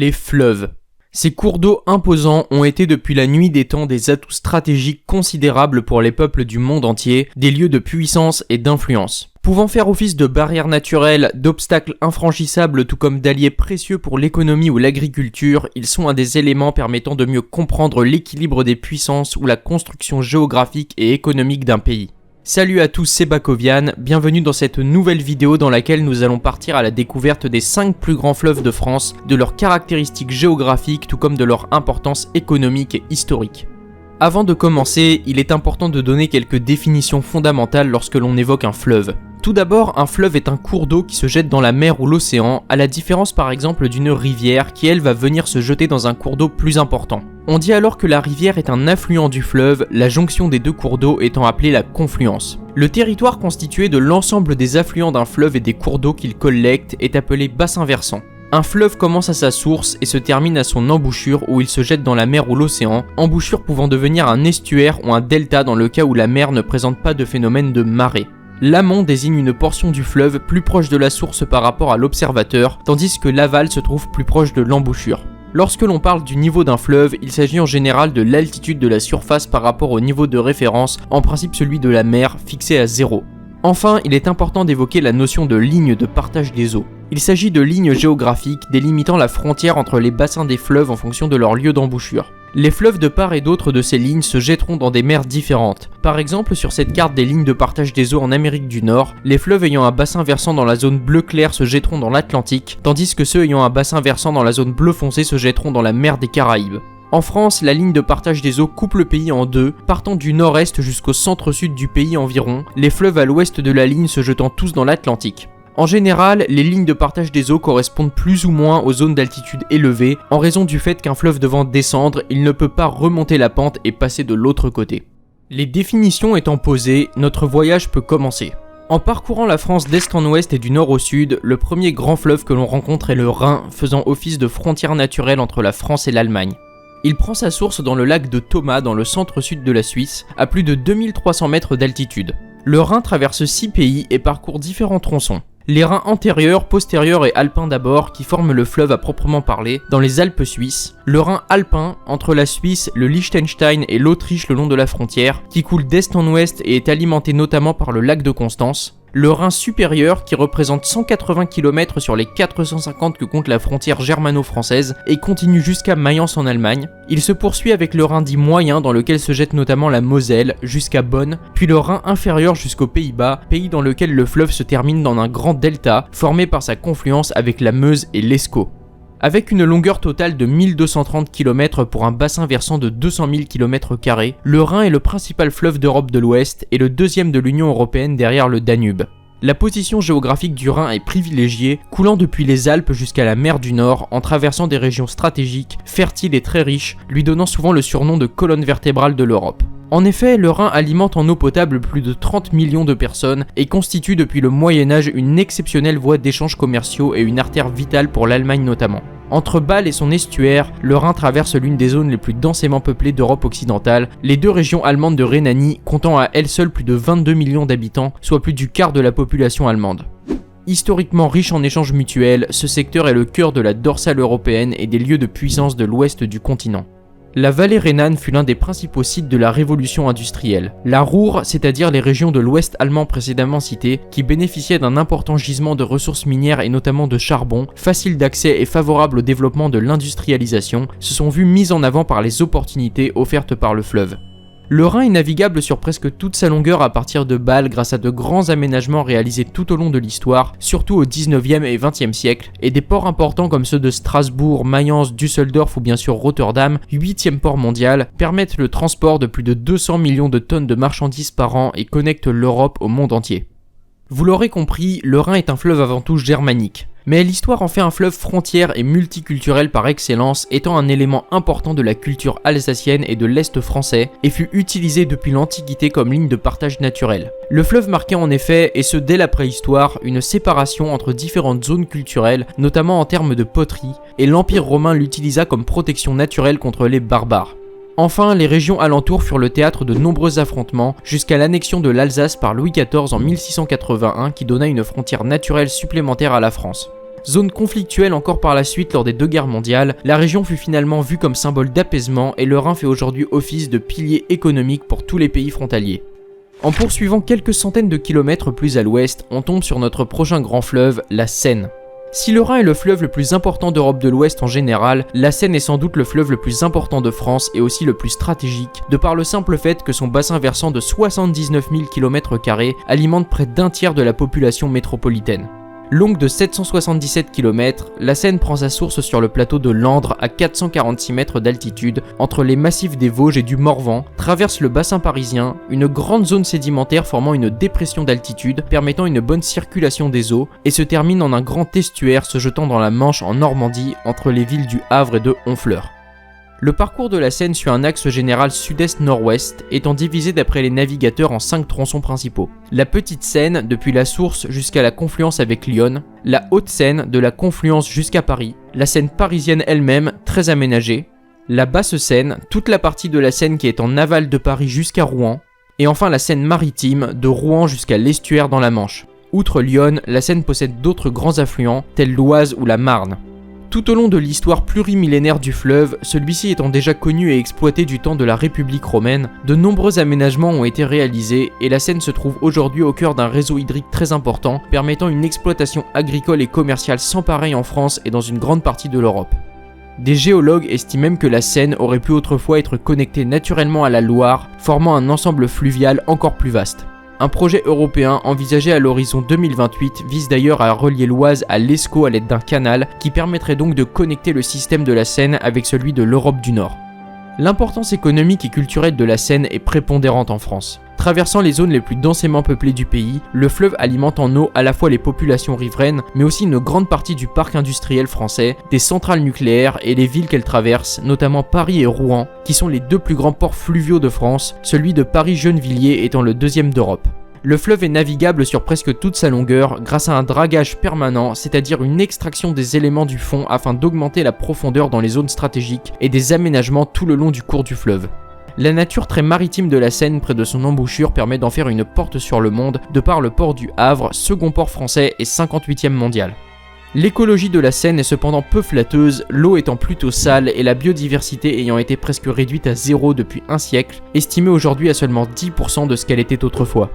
Les fleuves. Ces cours d'eau imposants ont été depuis la nuit des temps des atouts stratégiques considérables pour les peuples du monde entier, des lieux de puissance et d'influence. Pouvant faire office de barrières naturelles, d'obstacles infranchissables tout comme d'alliés précieux pour l'économie ou l'agriculture, ils sont un des éléments permettant de mieux comprendre l'équilibre des puissances ou la construction géographique et économique d'un pays. Salut à tous, c'est Bakovian, bienvenue dans cette nouvelle vidéo dans laquelle nous allons partir à la découverte des 5 plus grands fleuves de France, de leurs caractéristiques géographiques tout comme de leur importance économique et historique. Avant de commencer, il est important de donner quelques définitions fondamentales lorsque l'on évoque un fleuve. Tout d'abord, un fleuve est un cours d'eau qui se jette dans la mer ou l'océan, à la différence par exemple d'une rivière qui elle va venir se jeter dans un cours d'eau plus important. On dit alors que la rivière est un affluent du fleuve, la jonction des deux cours d'eau étant appelée la confluence. Le territoire constitué de l'ensemble des affluents d'un fleuve et des cours d'eau qu'il collecte est appelé bassin versant. Un fleuve commence à sa source et se termine à son embouchure où il se jette dans la mer ou l'océan, embouchure pouvant devenir un estuaire ou un delta dans le cas où la mer ne présente pas de phénomène de marée. L'amont désigne une portion du fleuve plus proche de la source par rapport à l'observateur, tandis que l'aval se trouve plus proche de l'embouchure. Lorsque l'on parle du niveau d'un fleuve, il s'agit en général de l'altitude de la surface par rapport au niveau de référence, en principe celui de la mer, fixé à 0. Enfin, il est important d'évoquer la notion de ligne de partage des eaux. Il s'agit de lignes géographiques délimitant la frontière entre les bassins des fleuves en fonction de leur lieu d'embouchure. Les fleuves de part et d'autre de ces lignes se jetteront dans des mers différentes. Par exemple, sur cette carte des lignes de partage des eaux en Amérique du Nord, les fleuves ayant un bassin versant dans la zone bleu clair se jetteront dans l'Atlantique, tandis que ceux ayant un bassin versant dans la zone bleu foncé se jetteront dans la mer des Caraïbes. En France, la ligne de partage des eaux coupe le pays en deux, partant du nord-est jusqu'au centre-sud du pays environ, les fleuves à l'ouest de la ligne se jetant tous dans l'Atlantique. En général, les lignes de partage des eaux correspondent plus ou moins aux zones d'altitude élevée, en raison du fait qu'un fleuve devant descendre, il ne peut pas remonter la pente et passer de l'autre côté. Les définitions étant posées, notre voyage peut commencer. En parcourant la France d'est en ouest et du nord au sud, le premier grand fleuve que l'on rencontre est le Rhin, faisant office de frontière naturelle entre la France et l'Allemagne. Il prend sa source dans le lac de Thoma dans le centre-sud de la Suisse, à plus de 2300 mètres d'altitude. Le Rhin traverse 6 pays et parcourt différents tronçons. Les reins antérieurs, postérieurs et alpins d'abord qui forment le fleuve à proprement parler dans les Alpes suisses, le Rhin alpin entre la Suisse, le Liechtenstein et l'Autriche le long de la frontière qui coule d'est en ouest et est alimenté notamment par le lac de Constance, le Rhin supérieur qui représente 180 km sur les 450 que compte la frontière germano-française et continue jusqu'à Mayence en Allemagne. Il se poursuit avec le Rhin dit moyen dans lequel se jette notamment la Moselle jusqu'à Bonn, puis le Rhin inférieur jusqu'aux Pays-Bas, pays dans lequel le fleuve se termine dans un grand delta formé par sa confluence avec la Meuse et l'Escaut. Avec une longueur totale de 1230 km pour un bassin versant de 200 000 km², le Rhin est le principal fleuve d'Europe de l'Ouest et le deuxième de l'Union européenne derrière le Danube. La position géographique du Rhin est privilégiée, coulant depuis les Alpes jusqu'à la mer du Nord en traversant des régions stratégiques, fertiles et très riches, lui donnant souvent le surnom de colonne vertébrale de l'Europe. En effet, le Rhin alimente en eau potable plus de 30 millions de personnes et constitue depuis le Moyen-Âge une exceptionnelle voie d'échanges commerciaux et une artère vitale pour l'Allemagne notamment. Entre Bâle et son estuaire, le Rhin traverse l'une des zones les plus densément peuplées d'Europe occidentale, les deux régions allemandes de Rhénanie comptant à elles seules plus de 22 millions d'habitants, soit plus du quart de la population allemande. Historiquement riche en échanges mutuels, ce secteur est le cœur de la dorsale européenne et des lieux de puissance de l'ouest du continent. La vallée rhénane fut l'un des principaux sites de la révolution industrielle. La Ruhr, c'est-à-dire les régions de l'ouest allemand précédemment citées, qui bénéficiaient d'un important gisement de ressources minières et notamment de charbon, facile d'accès et favorable au développement de l'industrialisation, se sont vues mises en avant par les opportunités offertes par le fleuve. Le Rhin est navigable sur presque toute sa longueur à partir de Bâle grâce à de grands aménagements réalisés tout au long de l'histoire, surtout au 19e et 20e siècle, et des ports importants comme ceux de Strasbourg, Mayence, Düsseldorf ou bien sûr Rotterdam, 8e port mondial, permettent le transport de plus de 200 millions de tonnes de marchandises par an et connectent l'Europe au monde entier. Vous l'aurez compris, le Rhin est un fleuve avant tout germanique. Mais l'histoire en fait un fleuve frontière et multiculturel par excellence, étant un élément important de la culture alsacienne et de l'Est français, et fut utilisé depuis l'Antiquité comme ligne de partage naturelle. Le fleuve marquait en effet, et ce dès la préhistoire, une séparation entre différentes zones culturelles, notamment en termes de poterie, et l'Empire romain l'utilisa comme protection naturelle contre les barbares. Enfin, les régions alentours furent le théâtre de nombreux affrontements, jusqu'à l'annexion de l'Alsace par Louis XIV en 1681 qui donna une frontière naturelle supplémentaire à la France. Zone conflictuelle encore par la suite lors des 2 guerres mondiales, la région fut finalement vue comme symbole d'apaisement et le Rhin fait aujourd'hui office de pilier économique pour tous les pays frontaliers. En poursuivant quelques centaines de kilomètres plus à l'ouest, on tombe sur notre prochain grand fleuve, la Seine. Si le Rhin est le fleuve le plus important d'Europe de l'Ouest en général, la Seine est sans doute le fleuve le plus important de France et aussi le plus stratégique, de par le simple fait que son bassin versant de 79 000 km² alimente près d'un tiers de la population métropolitaine. Longue de 777 km, la Seine prend sa source sur le plateau de Landres à 446 mètres d'altitude, entre les massifs des Vosges et du Morvan, traverse le bassin parisien, une grande zone sédimentaire formant une dépression d'altitude permettant une bonne circulation des eaux, et se termine en un grand estuaire se jetant dans la Manche en Normandie entre les villes du Havre et de Honfleur. Le parcours de la Seine suit un axe général sud-est-nord-ouest, étant divisé d'après les navigateurs en 5 tronçons principaux. La Petite Seine, depuis la source jusqu'à la confluence avec Lyon, la Haute Seine, de la confluence jusqu'à Paris, la Seine parisienne elle-même, très aménagée, la Basse Seine, toute la partie de la Seine qui est en aval de Paris jusqu'à Rouen, et enfin la Seine maritime, de Rouen jusqu'à l'estuaire dans la Manche. Outre Lyon, la Seine possède d'autres grands affluents, tels l'Oise ou la Marne. Tout au long de l'histoire plurimillénaire du fleuve, celui-ci étant déjà connu et exploité du temps de la République romaine, de nombreux aménagements ont été réalisés et la Seine se trouve aujourd'hui au cœur d'un réseau hydrique très important, permettant une exploitation agricole et commerciale sans pareil en France et dans une grande partie de l'Europe. Des géologues estiment même que la Seine aurait pu autrefois être connectée naturellement à la Loire, formant un ensemble fluvial encore plus vaste. Un projet européen envisagé à l'horizon 2028 vise d'ailleurs à relier l'Oise à l'Escaut à l'aide d'un canal qui permettrait donc de connecter le système de la Seine avec celui de l'Europe du Nord. L'importance économique et culturelle de la Seine est prépondérante en France. Traversant les zones les plus densément peuplées du pays, le fleuve alimente en eau à la fois les populations riveraines, mais aussi une grande partie du parc industriel français, des centrales nucléaires et les villes qu'elle traverse, notamment Paris et Rouen, qui sont les 2 plus grands ports fluviaux de France, celui de Paris-Gennevilliers étant le 2e d'Europe. Le fleuve est navigable sur presque toute sa longueur grâce à un dragage permanent, c'est-à-dire une extraction des éléments du fond afin d'augmenter la profondeur dans les zones stratégiques et des aménagements tout le long du cours du fleuve. La nature très maritime de la Seine près de son embouchure permet d'en faire une porte sur le monde de par le port du Havre, second port français et 58e mondial. L'écologie de la Seine est cependant peu flatteuse, l'eau étant plutôt sale et la biodiversité ayant été presque réduite à 0 depuis un siècle, estimée aujourd'hui à seulement 10% de ce qu'elle était autrefois.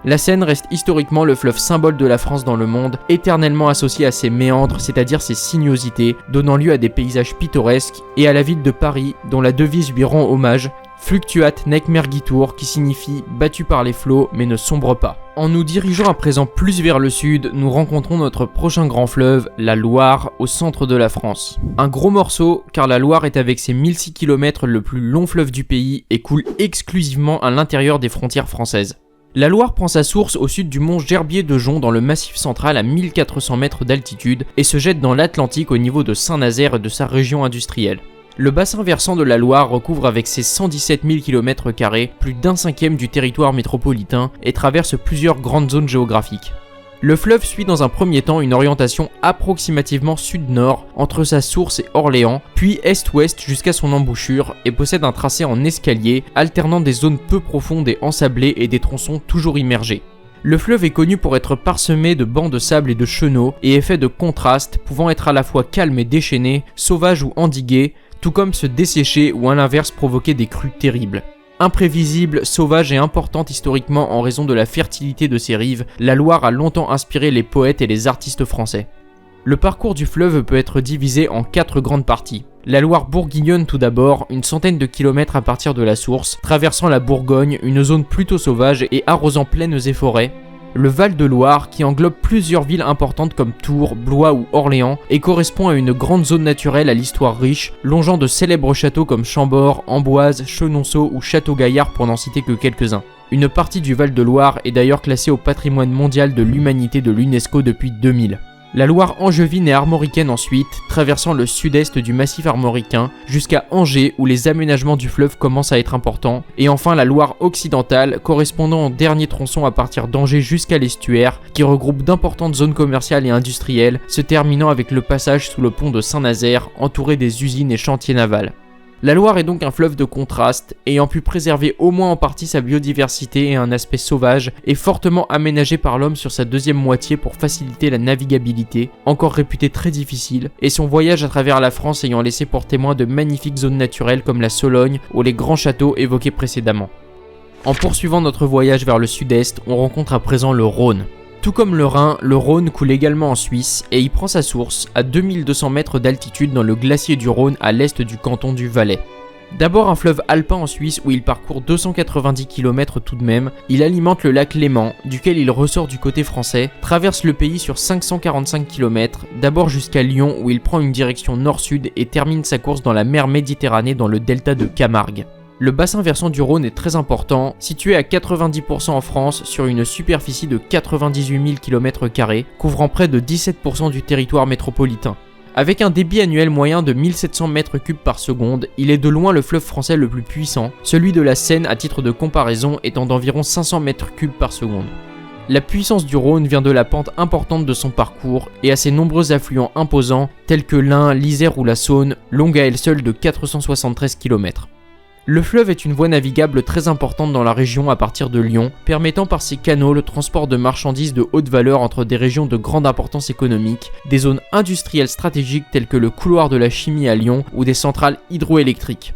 La Seine reste historiquement le fleuve symbole de la France dans le monde, éternellement associé à ses méandres, c'est-à-dire ses sinuosités, donnant lieu à des paysages pittoresques, et à la ville de Paris, dont la devise lui rend hommage, Fluctuat nec mergitur, qui signifie « battu par les flots, mais ne sombre pas ». En nous dirigeant à présent plus vers le sud, nous rencontrons notre prochain grand fleuve, la Loire, au centre de la France. Un gros morceau, car la Loire est avec ses 1006 km le plus long fleuve du pays et coule exclusivement à l'intérieur des frontières françaises. La Loire prend sa source au sud du mont Gerbier de Jonc dans le massif central à 1400 mètres d'altitude et se jette dans l'Atlantique au niveau de Saint-Nazaire et de sa région industrielle. Le bassin versant de la Loire recouvre avec ses 117 000 km² plus d'un cinquième du territoire métropolitain et traverse plusieurs grandes zones géographiques. Le fleuve suit dans un premier temps une orientation approximativement sud-nord entre sa source et Orléans, puis est-ouest jusqu'à son embouchure et possède un tracé en escalier alternant des zones peu profondes et ensablées et des tronçons toujours immergés. Le fleuve est connu pour être parsemé de bancs de sable et de chenaux et est fait de contrastes pouvant être à la fois calme et déchaîné, sauvage ou endigué, tout comme se dessécher ou à l'inverse provoquer des crues terribles. Imprévisible, sauvage et importante historiquement en raison de la fertilité de ses rives, la Loire a longtemps inspiré les poètes et les artistes français. Le parcours du fleuve peut être divisé en 4 grandes parties. La Loire bourguignonne tout d'abord, une centaine de kilomètres à partir de la source, traversant la Bourgogne, une zone plutôt sauvage et arrosant plaines et forêts. Le Val-de-Loire, qui englobe plusieurs villes importantes comme Tours, Blois ou Orléans, et correspond à une grande zone naturelle à l'histoire riche, longeant de célèbres châteaux comme Chambord, Amboise, Chenonceau ou Château-Gaillard pour n'en citer que quelques-uns. Une partie du Val-de-Loire est d'ailleurs classée au patrimoine mondial de l'humanité de l'UNESCO depuis 2000. La Loire angevine et armoricaine ensuite, traversant le sud-est du massif armoricain jusqu'à Angers où les aménagements du fleuve commencent à être importants, et enfin la Loire occidentale correspondant au dernier tronçon à partir d'Angers jusqu'à l'estuaire qui regroupe d'importantes zones commerciales et industrielles, se terminant avec le passage sous le pont de Saint-Nazaire entouré des usines et chantiers navals. La Loire est donc un fleuve de contraste, ayant pu préserver au moins en partie sa biodiversité et un aspect sauvage, et fortement aménagé par l'homme sur sa deuxième moitié pour faciliter la navigabilité, encore réputée très difficile, et son voyage à travers la France ayant laissé pour témoin de magnifiques zones naturelles comme la Sologne ou les grands châteaux évoqués précédemment. En poursuivant notre voyage vers le sud-est, on rencontre à présent le Rhône. Tout comme le Rhin, le Rhône coule également en Suisse et y prend sa source à 2200 mètres d'altitude dans le glacier du Rhône à l'est du canton du Valais. D'abord un fleuve alpin en Suisse où il parcourt 290 km tout de même, il alimente le lac Léman, duquel il ressort du côté français, traverse le pays sur 545 km, d'abord jusqu'à Lyon où il prend une direction nord-sud et termine sa course dans la mer Méditerranée dans le delta de Camargue. Le bassin versant du Rhône est très important, situé à 90% en France sur une superficie de 98 000 km², couvrant près de 17% du territoire métropolitain. Avec un débit annuel moyen de 1700 m3 par seconde, il est de loin le fleuve français le plus puissant, celui de la Seine à titre de comparaison étant d'environ 500 m3 par seconde. La puissance du Rhône vient de la pente importante de son parcours et à ses nombreux affluents imposants tels que l'Ain, l'Isère ou la Saône, longue à elle seule de 473 km. Le fleuve est une voie navigable très importante dans la région à partir de Lyon, permettant par ses canaux le transport de marchandises de haute valeur entre des régions de grande importance économique, des zones industrielles stratégiques telles que le couloir de la chimie à Lyon ou des centrales hydroélectriques.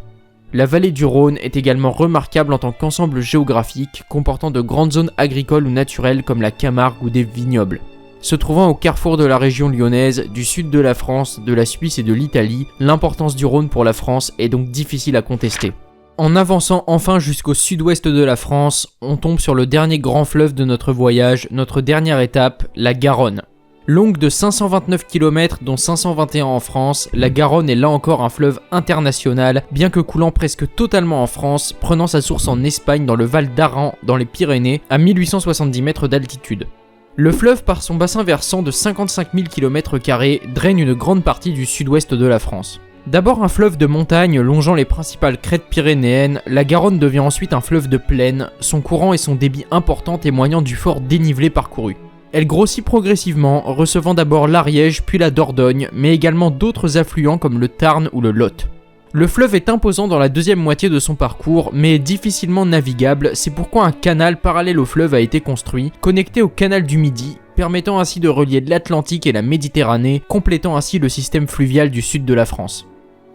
La vallée du Rhône est également remarquable en tant qu'ensemble géographique, comportant de grandes zones agricoles ou naturelles comme la Camargue ou des vignobles. Se trouvant au carrefour de la région lyonnaise, du sud de la France, de la Suisse et de l'Italie, l'importance du Rhône pour la France est donc difficile à contester. En avançant enfin jusqu'au sud-ouest de la France, on tombe sur le dernier grand fleuve de notre voyage, notre dernière étape, la Garonne. Longue de 529 km dont 521 en France, la Garonne est là encore un fleuve international, bien que coulant presque totalement en France, prenant sa source en Espagne dans le Val d'Aran, dans les Pyrénées, à 1870 mètres d'altitude. Le fleuve, par son bassin versant de 55 000 km², draine une grande partie du sud-ouest de la France. D'abord un fleuve de montagne longeant les principales crêtes pyrénéennes, la Garonne devient ensuite un fleuve de plaine, son courant et son débit important témoignant du fort dénivelé parcouru. Elle grossit progressivement, recevant d'abord l'Ariège puis la Dordogne, mais également d'autres affluents comme le Tarn ou le Lot. Le fleuve est imposant dans la deuxième moitié de son parcours, mais difficilement navigable, c'est pourquoi un canal parallèle au fleuve a été construit, connecté au canal du Midi, permettant ainsi de relier l'Atlantique et la Méditerranée, complétant ainsi le système fluvial du sud de la France.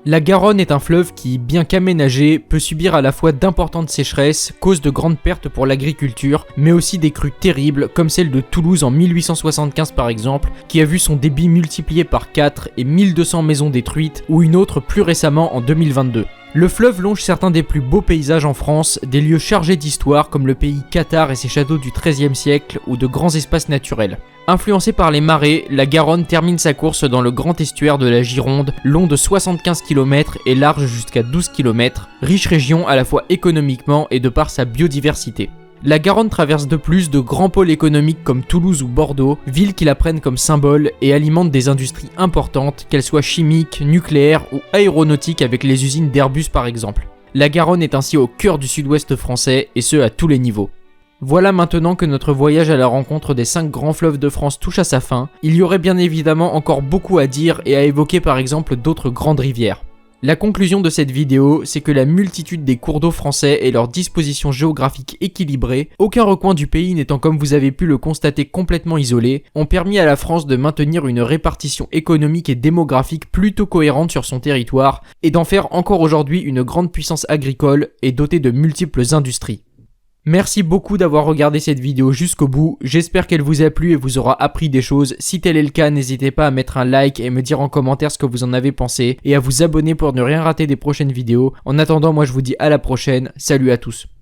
La Garonne est un fleuve qui, bien qu'aménagé, peut subir à la fois d'importantes sécheresses, cause de grandes pertes pour l'agriculture, mais aussi des crues terribles comme celle de Toulouse en 1875 par exemple, qui a vu son débit multiplié par 4 et 1200 maisons détruites, ou une autre plus récemment en 2022. Le fleuve longe certains des plus beaux paysages en France, des lieux chargés d'histoire comme le pays Cathare et ses châteaux du XIIIe siècle ou de grands espaces naturels. Influencée par les marées, la Garonne termine sa course dans le grand estuaire de la Gironde, long de 75 km et large jusqu'à 12 km, riche région à la fois économiquement et de par sa biodiversité. La Garonne traverse de plus de grands pôles économiques comme Toulouse ou Bordeaux, villes qui la prennent comme symbole et alimentent des industries importantes, qu'elles soient chimiques, nucléaires ou aéronautiques avec les usines d'Airbus par exemple. La Garonne est ainsi au cœur du sud-ouest français et ce à tous les niveaux. Voilà maintenant que notre voyage à la rencontre des 5 grands fleuves de France touche à sa fin. Il y aurait bien évidemment encore beaucoup à dire et à évoquer par exemple d'autres grandes rivières. La conclusion de cette vidéo, c'est que la multitude des cours d'eau français et leur disposition géographique équilibrée, aucun recoin du pays n'étant comme vous avez pu le constater complètement isolé, ont permis à la France de maintenir une répartition économique et démographique plutôt cohérente sur son territoire et d'en faire encore aujourd'hui une grande puissance agricole et dotée de multiples industries. Merci beaucoup d'avoir regardé cette vidéo jusqu'au bout, j'espère qu'elle vous a plu et vous aura appris des choses. Si tel est le cas, n'hésitez pas à mettre un like et me dire en commentaire ce que vous en avez pensé et à vous abonner pour ne rien rater des prochaines vidéos. En attendant, moi je vous dis à la prochaine, salut à tous.